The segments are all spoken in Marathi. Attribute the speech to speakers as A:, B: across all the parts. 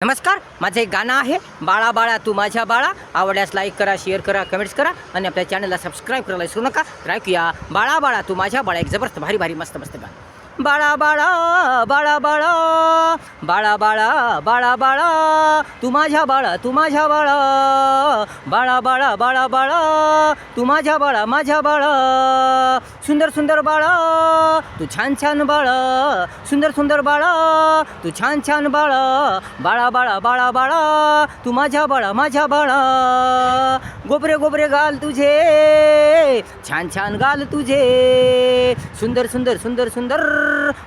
A: नमस्कार, माझं एक गाणं आहे, बाळा बाळा तू माझ्या बाळा. आवडल्यास लाईक करा, शेअर करा, कमेंट्स करा आणि आपल्या चॅनलला सबस्क्राईब करायला विसरू नका. तर ऐकूया बाळा बाळा तू माझ्या बाळा, एक जबरदस्त भारी भारी मस्त मस्त गाणं. बाळा बाळा बाळा बाळा बाळा बाळा बाळा बाळा तू माझ्या बाळा, तू माझ्या बाळा. बाळा बाळा बाळा बाळा तू माझ्या बाळा, माझ्या बाळा. सुंदर सुंदर बाळा तू छान छान बाळा, सुंदर सुंदर बाळा तू छान छान बाळा. बाळा बाळा बाळा बाळा तू माझ्या बाळा, माझ्या बाळा. गोबरे गोबरे गाल तुझे, छान छान गाल तुझे. सुंदर सुंदर सुंदर सुंदर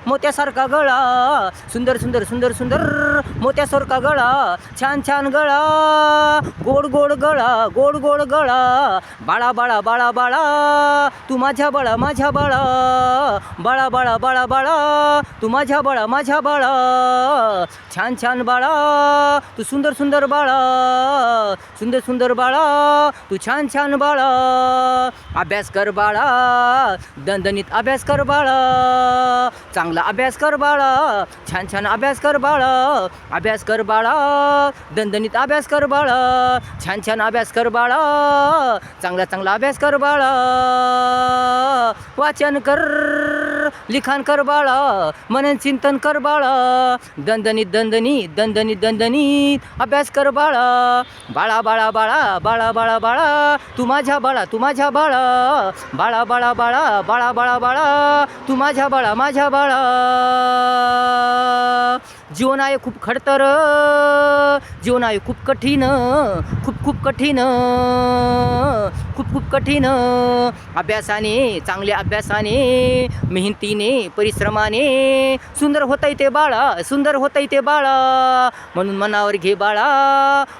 A: मोत्यासारखा गळा, सुंदर सुंदर सुंदर सुंदर मोत्यासारखा गळा. छान छान गळा, गोड गोड गळा, गोड गोड गळा. बाळा बाळा बाळा बाळा तू माझ्या बाळा, माझ्या बाळा. बाळा बाळा बाळा बाळा तू माझ्या बाळा, माझ्या बाळा. छान छान बाळा तू, सुंदर सुंदर बाळा, सुंदर सुंदर बाळा तू छान छान बाळा. अभ्यास कर बाळा, दणदणीत अभ्यास कर बाळा. चांगला अभ्यास कर बाळा, छान छान अभ्यास कर बाळा. अभ्यास कर बाळा, दणदणीत अभ्यास कर बाळा. छान छान अभ्यास कर बाळा, चांगला चांगला अभ्यास कर बाळा. वाचन कर, लिखाण कर बाळा, मनन चिंतन कर बाळा. दणदणीत दणदणीत दणदणीत दणदणीत अभ्यास कर बाळा. बाळा बाळा बाळा बाळा बाळा बाळा तू माझ्या बाळा, तू माझ्या बाळा. बाळा बाळा बाळा बाळा बाळा बाळा तू माझ्या बाळा, माझ्या बाळा. जीवन आहे खूप खडतर, जीवन आहे खूप कठीण, खूप खूप कठीण, खूप खूप कठीण. अभ्यासाने, चांगल्या अभ्यासाने, मेहनतीने, परिश्रमाने सुंदर होतंय ते बाळा, सुंदर होतंय ते बाळा. म्हणून मनावर घे बाळा,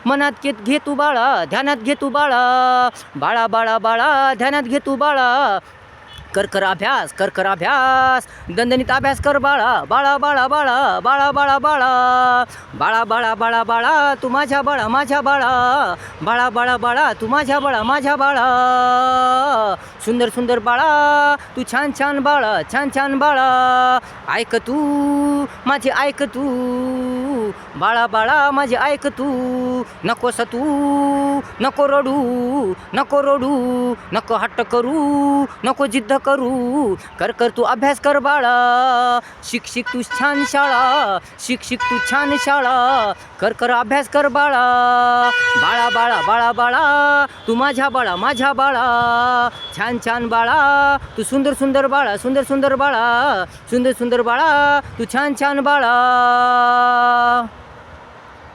A: मनात घे तू बाळा, ध्यानात घे तू बाळा. बाळा बाळा बाळा ध्यानात घे तू बाळा. कर कर अभ्यास, कर कर अभ्यास, दणदणीत अभ्यास कर बाळा. बाळा बाळा बाळा बाळा बाळा बाळा. बाळा बाळा बाळा बाळा तू माझ्या बाळा, माझ्या बाळा. बाळा बाळा बाळा तू माझ्या बाळा, माझ्या बाळा. सुंदर सुंदर बाळा तू छान छान बाळा, छान छान बाळा. ऐक तू माझे, ऐक तू. बाळा बाळा माझे ऐक तू. नकोस तू, नको रडू, नको रडू, नको हट्ट करू, नको जिद्द करू. कर कर तू अभ्यास कर बाळा. शिक शिक तू छान शाळा, शिक शिक तू छान शाळा. कर कर अभ्यास कर बाळा. बाळा बाळा बाळा बाळा तू माझ्या बाळा, माझ्या बाळा. छान छान बाळा तू, सुंदर सुंदर बाळा, सुंदर सुंदर बाळा. सुंदर सुंदर बाळा तू छान छान बाळा.